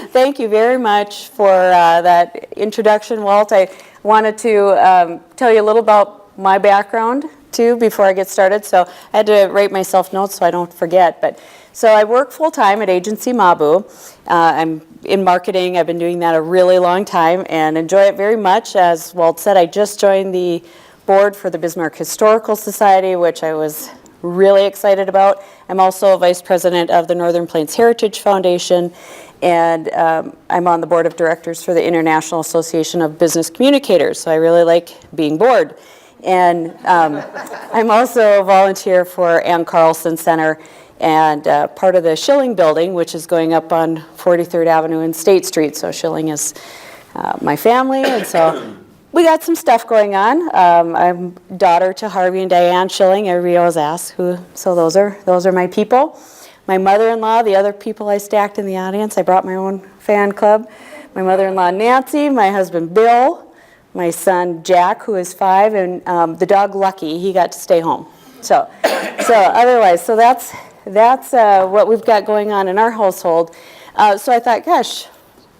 Thank you very much for that introduction, Walt. I wanted to tell you a little about my background, too, before I get started. So I had to write myself notes so I don't forget. But so I work full-time at Agency Mabu. I'm in marketing. I've been doing that a really long time and enjoy it very much. As Walt said, I just joined the board for the Bismarck Historical Society, which I was really excited about. I'm also vice president of the Northern Plains Heritage Foundation, and I'm on the board of directors for the International Association of Business Communicators, so I really like being bored. And I'm also a volunteer for Ann Carlson Center and part of the Schilling building, which is going up on 43rd Avenue and State Street. So Schilling is my family, and so we got some stuff going on. I'm daughter to Harvey and Diane Schilling. Everybody always asks who, so those are my people. My mother-in-law, the other people I stacked in the audience, I brought my own fan club. My mother-in-law Nancy, my husband Bill, my son Jack, who is 5, and the dog Lucky. He got to stay home. So otherwise, so that's what we've got going on in our household. So I thought, gosh,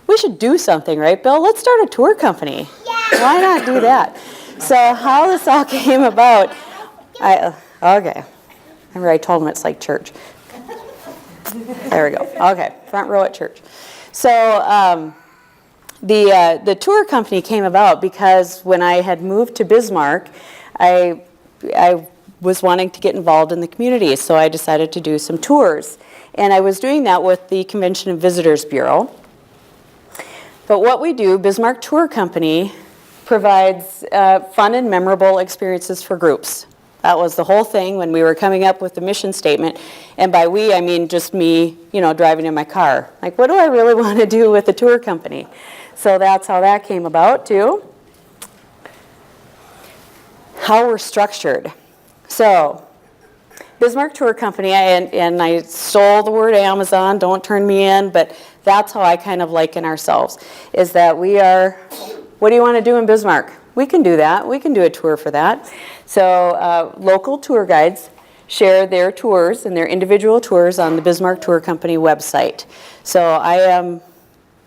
we should do something, right, Bill? Let's start a tour company. Yeah. Why not do that? So how this all came about, okay. Remember I told him it's like church. There we go. Okay, front row at church. So the tour company came about because when I had moved to Bismarck, I was wanting to get involved in the community, so I decided to do some tours. And I was doing that with the Convention and Visitors Bureau. But what we do, Bismarck Tour Company, provides fun and memorable experiences for groups. That was the whole thing when we were coming up with the mission statement. And by we, I mean just me, driving in my car. Like, what do I really want to do with the tour company? So that's how that came about, too. How we're structured. So, Bismarck Tour Company, and I stole the word Amazon, don't turn me in, but that's how I kind of liken ourselves, is that we are, what do you want to do in Bismarck? We can do that. We can do a tour for that. So local tour guides share their tours and their individual tours on the Bismarck Tour Company website. So I am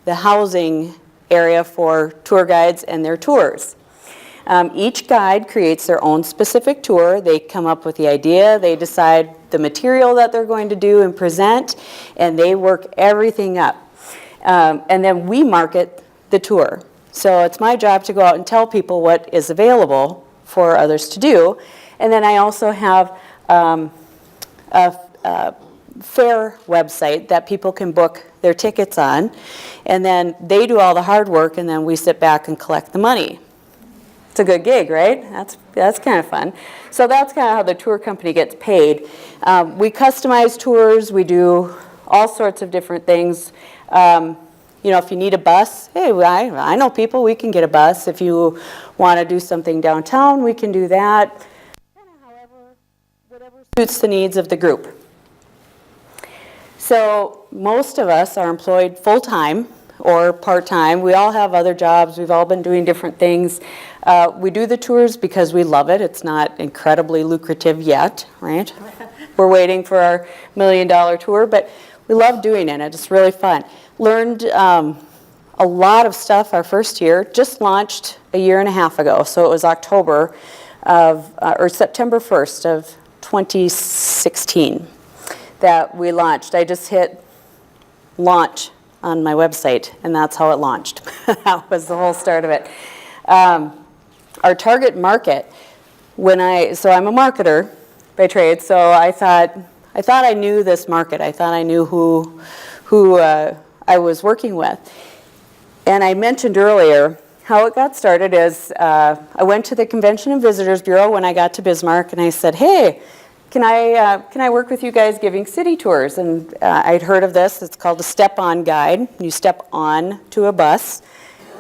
the housing area for tour guides and their tours. Each guide creates their own specific tour. They come up with the idea, they decide the material that they're going to do and present, and they work everything up. And then we market the tour. So it's my job to go out and tell people what is available for others to do. And then I also have a fair website that people can book their tickets on. And then they do all the hard work, and then we sit back and collect the money. It's a good gig, right? That's kind of fun. So that's kind of how the tour company gets paid. We customize tours. We do all sorts of different things. If you need a bus, hey, I know people, we can get a bus. If you want to do something downtown, we can do that. Kind of whatever suits the needs of the group. So most of us are employed full-time or part-time. We all have other jobs. We've all been doing different things. We do the tours because we love it. It's not incredibly lucrative yet, right? We're waiting for our $1 million tour, but we love doing it. It's really fun. Learned a lot of stuff our first year. Just launched a year and a half ago, so it was September 1st of 2016 that we launched. I just hit launch on my website, and that's how it launched. That was the whole start of it. Our target market, so I'm a marketer by trade, so I thought I knew this market. I thought I knew who I was working with. And I mentioned earlier how it got started is I went to the Convention and Visitors Bureau when I got to Bismarck, and I said, hey, can I work with you guys giving city tours? And I'd heard of this. It's called a step-on guide. You step on to a bus,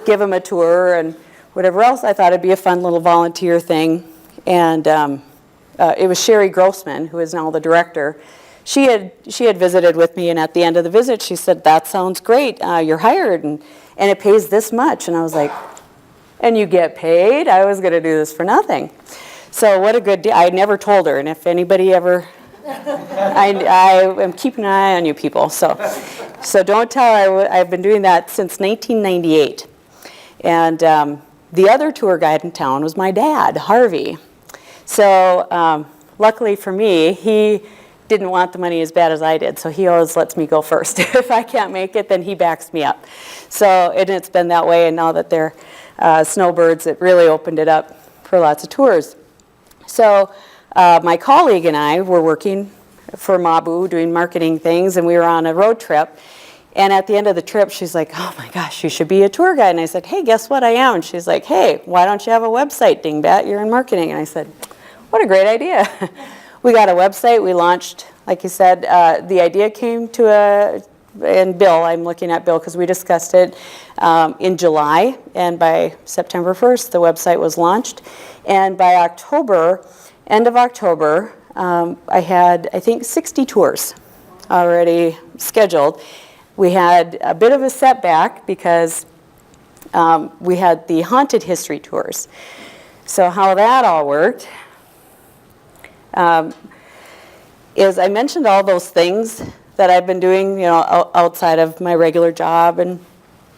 give them a tour, and whatever else. I thought it'd be a fun little volunteer thing. And it was Sherry Grossman, who is now the director. She had visited with me, and at the end of the visit, she said, that sounds great. You're hired, and it pays this much. And I was like, and you get paid? I was going to do this for nothing. So what a good deal. I never told her, and if anybody ever, I am keeping an eye on you people. So So don't tell I've been doing that since 1998. And the other tour guide in town was my dad, Harvey. So luckily for me, he didn't want the money as bad as I did, so he always lets me go first. If I can't make it, then he backs me up. So and it's been that way, and now that they're snowbirds, it really opened it up for lots of tours. So my colleague and I were working for Mabu, doing marketing things, and we were on a road trip. And at the end of the trip, she's like, oh my gosh, you should be a tour guide. And I said, hey, guess what I am? And she's like, hey, why don't you have a website, dingbat? You're in marketing. And I said, what a great idea. We got a website. We launched, like you said, the idea came to and Bill, I'm looking at Bill because we discussed it in July. And by September 1st, the website was launched. And by October, end of October, I had, I think, 60 tours already scheduled. We had a bit of a setback because we had the haunted history tours. So how that all worked is I mentioned all those things that I've been doing, you know, outside of my regular job and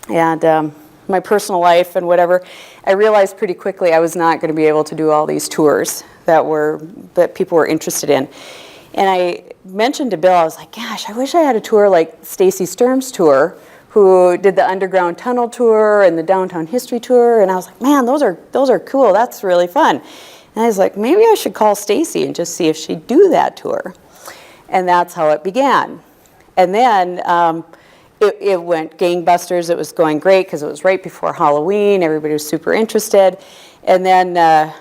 my personal life and whatever. I realized pretty quickly I was not going to be able to do all these tours that people were interested in. And I mentioned to Bill, I was like, gosh, I wish I had a tour like Stacy Sturm's tour, who did the underground tunnel tour and the downtown history tour. And I was like, man, those are cool. That's really fun. And I was like, maybe I should call Stacy and just see if she'd do that tour. And that's how it began. And then it went gangbusters. It was going great because it was right before Halloween. Everybody was super interested. And then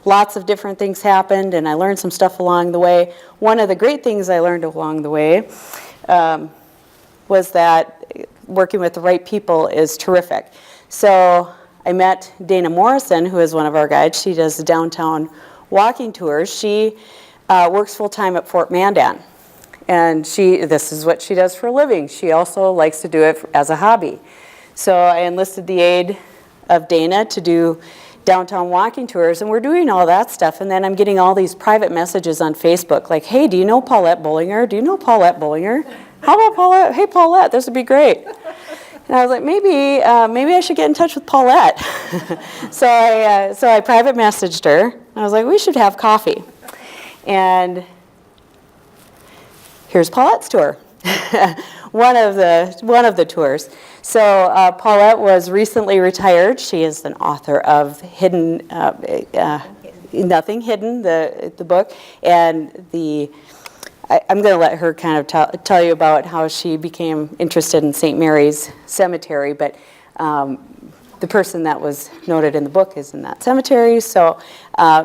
lots of different things happened, and I learned some stuff along the way. One of the great things I learned along the way was that working with the right people is terrific. So I met Dana Morrison, who is one of our guides. She does the downtown walking tours. She works full-time at Fort Mandan, and this is what she does for a living. She also likes to do it as a hobby. So I enlisted the aid of Dana to do downtown walking tours, and we're doing all that stuff, and then I'm getting all these private messages on Facebook like, hey, do you know Paulette Bullinger? Do you know Paulette Bullinger? How about Paulette? Hey, Paulette, this would be great. And I was like, maybe I should get in touch with Paulette. So I private messaged her. I was like, we should have coffee. And here's Paulette's tour. one of the tours. So Paulette was recently retired. She is an author of Nothing Hidden, the book, and I'm going to let her kind of tell you about how she became interested in St. Mary's Cemetery, but the person that was noted in the book is in that cemetery, so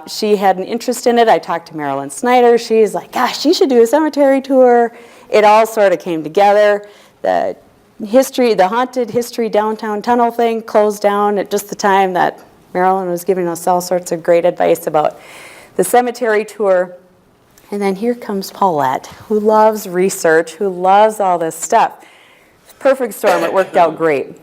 she had an interest in it. I talked to Marilyn Snyder. She's like, gosh, you should do a cemetery tour. It all sort of came together. The haunted history downtown tunnel thing closed down at just the time that Marilyn was giving us all sorts of great advice about the cemetery tour. And then here comes Paulette, who loves research, who loves all this stuff. Perfect storm. It worked out great.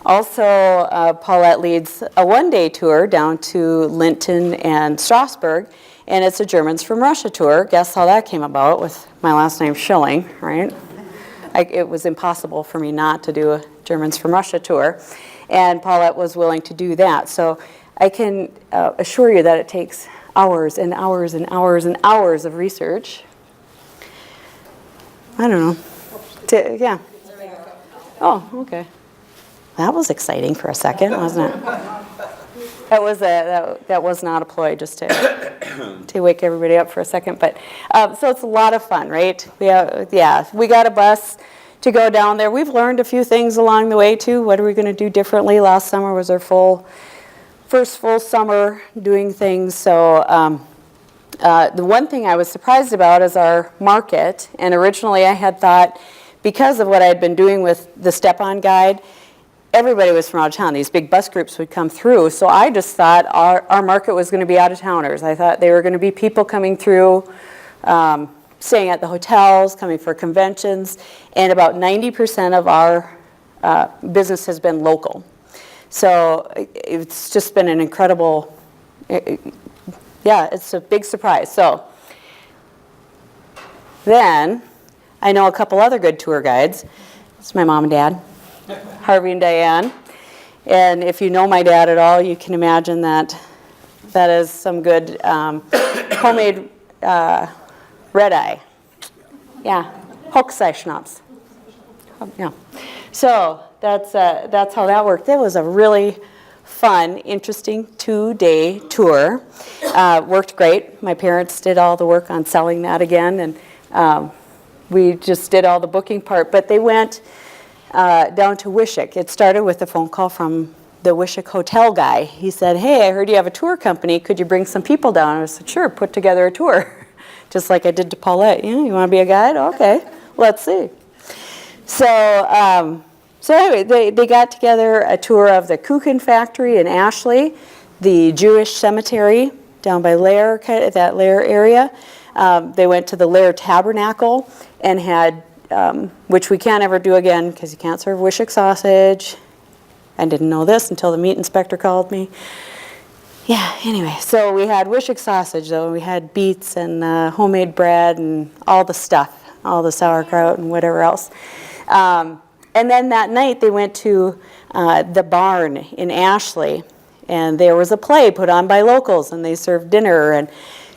Also, Paulette leads a one-day tour down to Linton and Strasbourg, and it's a Germans from Russia tour. Guess how that came about with my last name Schilling, right? It was impossible for me not to do a Germans from Russia tour, and Paulette was willing to do that. So I can assure you that it takes hours and hours and hours and hours of research. I don't know. Yeah. Oh, okay. That was exciting for a second, wasn't it? That was not a ploy, just to wake everybody up for a second. But so it's a lot of fun, right? We got a bus to go down there. We've learned a few things along the way too. What are we going to do differently? Last summer was our first full summer doing things. So the one thing I was surprised about is our market. And originally I had thought, because of what I had been doing with the Step-On Guide, everybody was from out of town. These big bus groups would come through. So I just thought our market was going to be out-of-towners. I thought they were going to be people coming through, staying at the hotels, coming for conventions. And about 90% of our business has been local. So it's just been an incredible, it's a big surprise. So then I know a couple other good tour guides. It's my mom and dad, Harvey and Diane. And if you know my dad at all, you can imagine that that is some good homemade red eye. Yeah, Hochsei schnapps. Yeah. So that's how that worked. It was a really fun, interesting 2-day tour. Worked great. My parents did all the work on selling that again, and we just did all the booking part. But they went down to Wishick. It started with a phone call from the Wishick hotel guy. He said, hey, I heard you have a tour company. Could you bring some people down? I said, sure, put together a tour. Just like I did to Paulette. You want to be a guide? Okay, let's see. So anyway, they got together a tour of the Kuchen factory in Ashley, the Jewish cemetery down by Lair, that Lair area. They went to the Lair Tabernacle and had, which we can't ever do again because you can't serve Wishick sausage. I didn't know this until the meat inspector called me. Yeah, anyway, so we had Wishick sausage, though. We had beets and homemade bread and all the stuff, all the sauerkraut and whatever else. And then that night they went to the barn in Ashley, and there was a play put on by locals, and they served dinner, and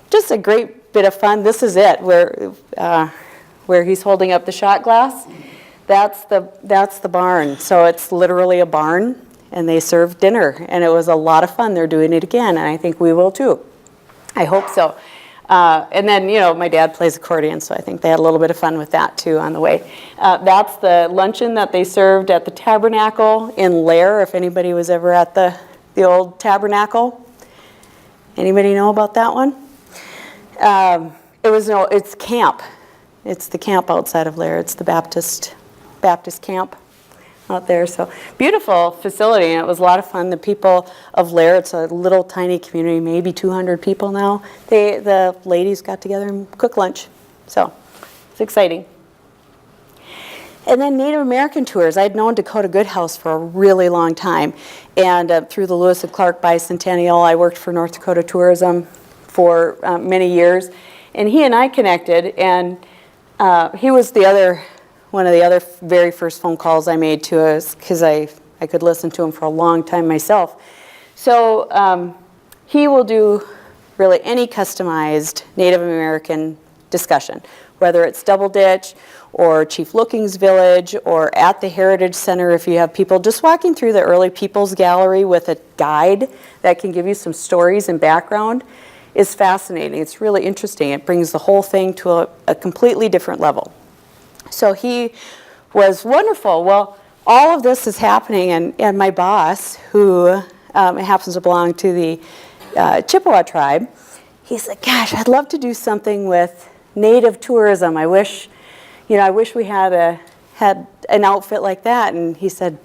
just a great bit of fun. This is it, where he's holding up the shot glass. That's the barn. So it's literally a barn, and they served dinner, and it was a lot of fun. They're doing it again, and I think we will too. I hope so. And then, my dad plays accordion, so I think they had a little bit of fun with that too on the way. That's the luncheon that they served at the Tabernacle in Lair, if anybody was ever at the old Tabernacle. Anybody know about that one? It's camp. It's the camp outside of Lair. It's the Baptist camp out there. So beautiful facility, and it was a lot of fun. The people of Lair, it's a little tiny community, maybe 200 people now. The ladies got together and cooked lunch. So it's exciting. And then Native American tours. I'd known Dakota Goodhouse for a really long time. And through the Lewis and Clark Bicentennial, I worked for North Dakota Tourism for many years. And he and I connected, and he was one of the other very first phone calls I made to us, because I could listen to him for a long time myself. So he will do really any customized Native American discussion, whether it's Double Ditch or Chief Looking's Village or at the Heritage Center. If you have people just walking through the early People's Gallery with a guide that can give you some stories and background is fascinating. It's really interesting. It brings the whole thing to a completely different level. So he was wonderful. Well, all of this is happening, and my boss, who happens to belong to the Chippewa tribe, he said, gosh, I'd love to do something with Native tourism. I wish we had an outfit like that. And he said,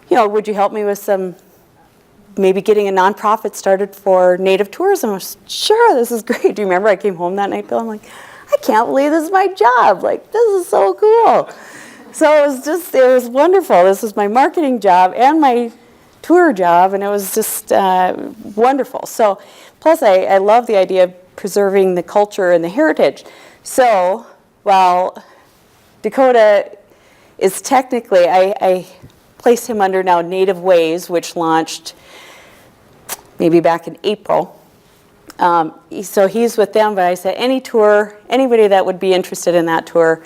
would you help me with maybe getting a nonprofit started for Native tourism? I was, sure, this is great. Do you remember I came home that night, Bill? I'm like, I can't believe this is my job. Like, this is so cool. So it was wonderful. This was my marketing job and my tour job, and it was just wonderful. So, plus I love the idea of preserving the culture and the heritage. So, while Dakota is technically, I place him under now Native Ways, which launched maybe back in April. So he's with them, but I said anybody that would be interested in that tour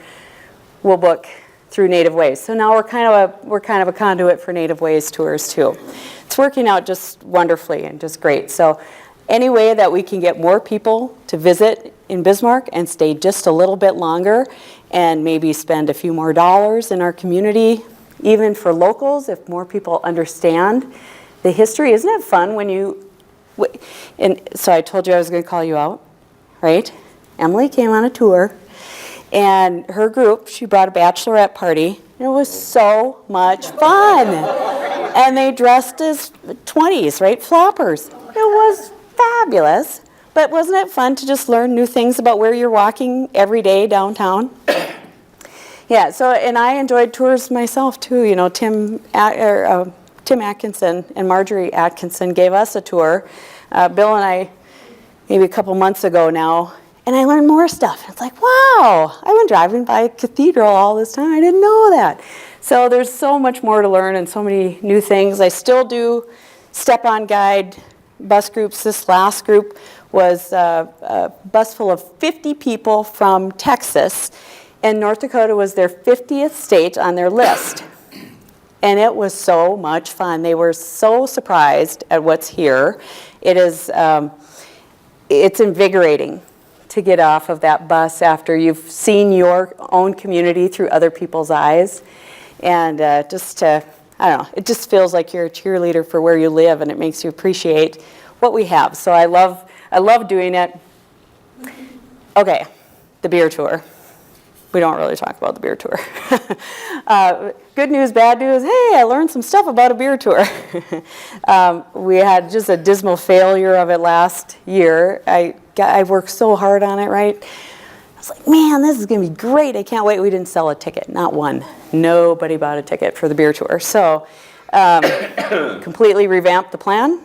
will book through Native Ways. So now we're kind of a conduit for Native Ways tours too. It's working out just wonderfully and just great. So any way that we can get more people to visit in Bismarck and stay just a little bit longer and maybe spend a few more dollars in our community, even for locals, if more people understand the history. Isn't it fun when and so I told you I was going to call you out, right? Emily came on a tour, and her group, she brought a bachelorette party. It was so much fun. And they dressed as 20s, right? Flappers. It was fabulous. But wasn't it fun to just learn new things about where you're walking every day downtown? Yeah, so, and I enjoyed tours myself too. Tim Atkinson and Marjorie Atkinson gave us a tour. Bill and I, maybe a couple months ago now, And I learned more stuff. It's like, wow, I've been driving by a cathedral all this time. I didn't know that. So there's so much more to learn and so many new things. I still do step-on guide bus groups. This last group was a bus full of 50 people from Texas, and North Dakota was their 50th state on their list. And it was so much fun. They were so surprised at what's here. It is, it's invigorating to get off of that bus after you've seen your own community through other people's eyes. And just to, I don't know, it just feels like you're a cheerleader for where you live, and it makes you appreciate what we have. So I love doing it. Okay, the beer tour. We don't really talk about the beer tour. Good news, bad news, hey, I learned some stuff about a beer tour. We had just a dismal failure of it last year. I worked so hard on it, right? I was like, man, this is going to be great. I can't wait. We didn't sell a ticket, not one. Nobody bought a ticket for the beer tour. So completely revamped the plan.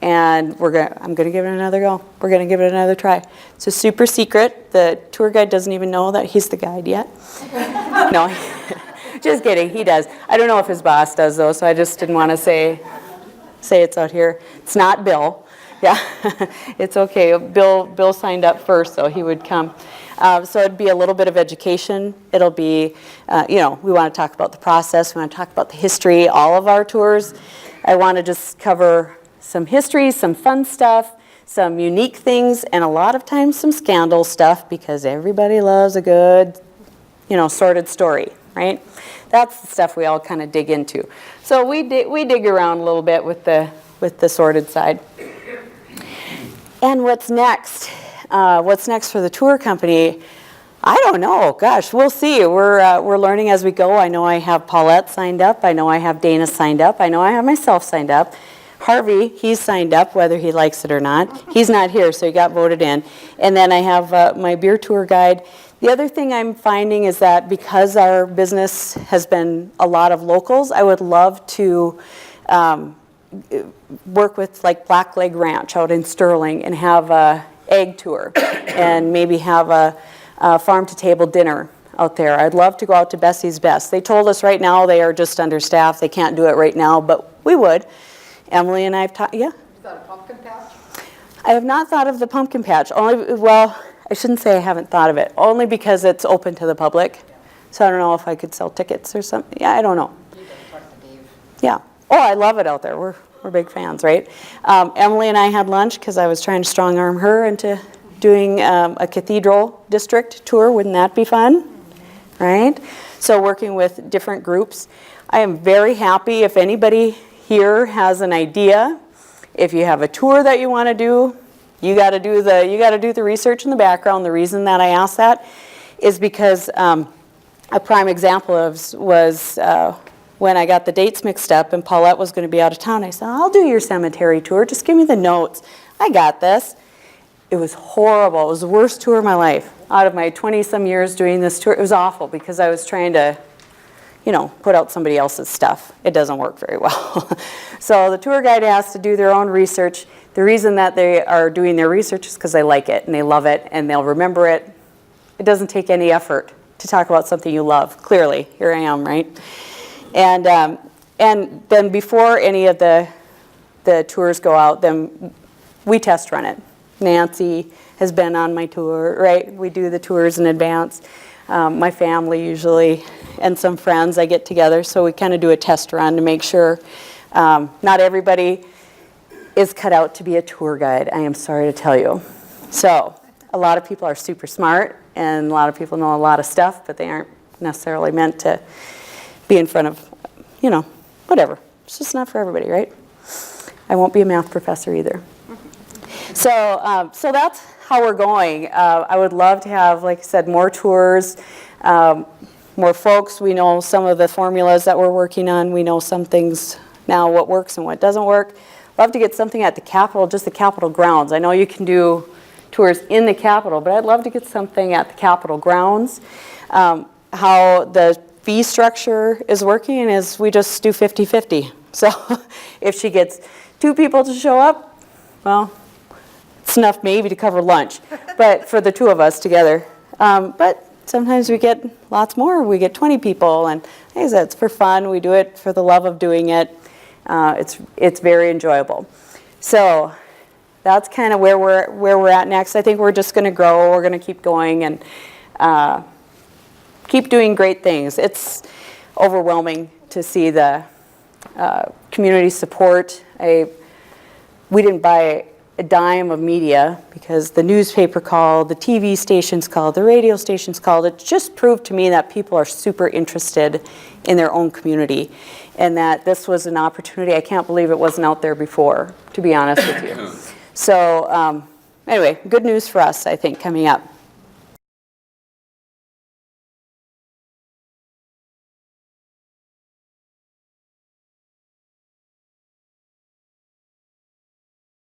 And I'm going to give it another go. We're going to give it another try. It's a super secret. The tour guide doesn't even know that he's the guide yet. No, just kidding. He does. I don't know if his boss does, though, so I just didn't want to say it's out here. It's not Bill. Yeah, it's okay. Bill signed up first, so he would come. So it'd be a little bit of education. It'll be, we want to talk about the process. We want to talk about the history, all of our tours. I want to just cover some history, some fun stuff, some unique things, and a lot of times some scandal stuff, because everybody loves a good, sordid story, right? That's the stuff we all kind of dig into. So we dig around a little bit with the sordid side. And what's next? What's next for the tour company? I don't know. Gosh, we'll see. We're learning as we go. I know I have Paulette signed up. I know I have Dana signed up. I know I have myself signed up. Harvey, he's signed up, whether he likes it or not. He's not here, so he got voted in. And then I have my beer tour guide. The other thing I'm finding is that because our business has been a lot of locals, I would love to work with like Blackleg Ranch out in Sterling and have a egg tour and maybe have a farm-to-table dinner out there. I'd love to go out to Bessie's Best. They told us right now they are just understaffed. They can't do it right now, but we would. Emily and I have talked, yeah? Is that a pumpkin patch? I have not thought of the pumpkin patch. Well, I shouldn't say I haven't thought of it, only because it's open to the public. So I don't know if I could sell tickets or something. Yeah, I don't know. You can talk to Dave. Yeah. Oh, I love it out there. We're big fans, right? Emily and I had lunch because I was trying to strong arm her into doing a cathedral district tour. Wouldn't that be fun? Right? So working with different groups. I am very happy if anybody here has an idea. If you have a tour that you want to do, you got to do the research in the background. The reason that I asked that is because a prime example was when I got the dates mixed up and Paulette was going to be out of town. I said, I'll do your cemetery tour. Just give me the notes. I got this. It was horrible. It was the worst tour of my life. Out of my 20-some years doing this tour, it was awful because I was trying to put out somebody else's stuff. It doesn't work very well. So the tour guide has to do their own research. The reason that they are doing their research is because they like it and they love it and they'll remember it. It doesn't take any effort to talk about something you love. Clearly, here I am, right? And then before any of the tours go out, then we test run it. Nancy has been on my tour, right? We do the tours in advance. My family usually, and some friends I get together, so we kind of do a test run to make sure not everybody is cut out to be a tour guide, I am sorry to tell you. So a lot of people are super smart, and a lot of people know a lot of stuff, but they aren't necessarily meant to be in front of, whatever. It's just not for everybody, right? I won't be a math professor either. So that's how we're going. I would love to have, like I said, more tours, more folks. We know some of the formulas that we're working on. We know some things now, what works and what doesn't work. Love to get something at the Capitol, just the Capitol grounds. I know you can do tours in the Capitol, but I'd love to get something at the Capitol grounds. How the fee structure is working is we just do 50-50. So if she gets 2 people to show up, well, Just enough maybe to cover lunch, but for the two of us together. But sometimes we get lots more. We get 20 people, and like I said, it's for fun. We do it for the love of doing it. It's very enjoyable. So that's kind of where we're at next. I think we're just going to grow. We're going to keep going and keep doing great things. It's overwhelming to see the community support. We didn't buy a dime of media because the newspaper called, the TV stations called, the radio stations called. It just proved to me that people are super interested in their own community and that this was an opportunity. I can't believe it wasn't out there before, to be honest with you. So anyway, good news for us, I think, coming up.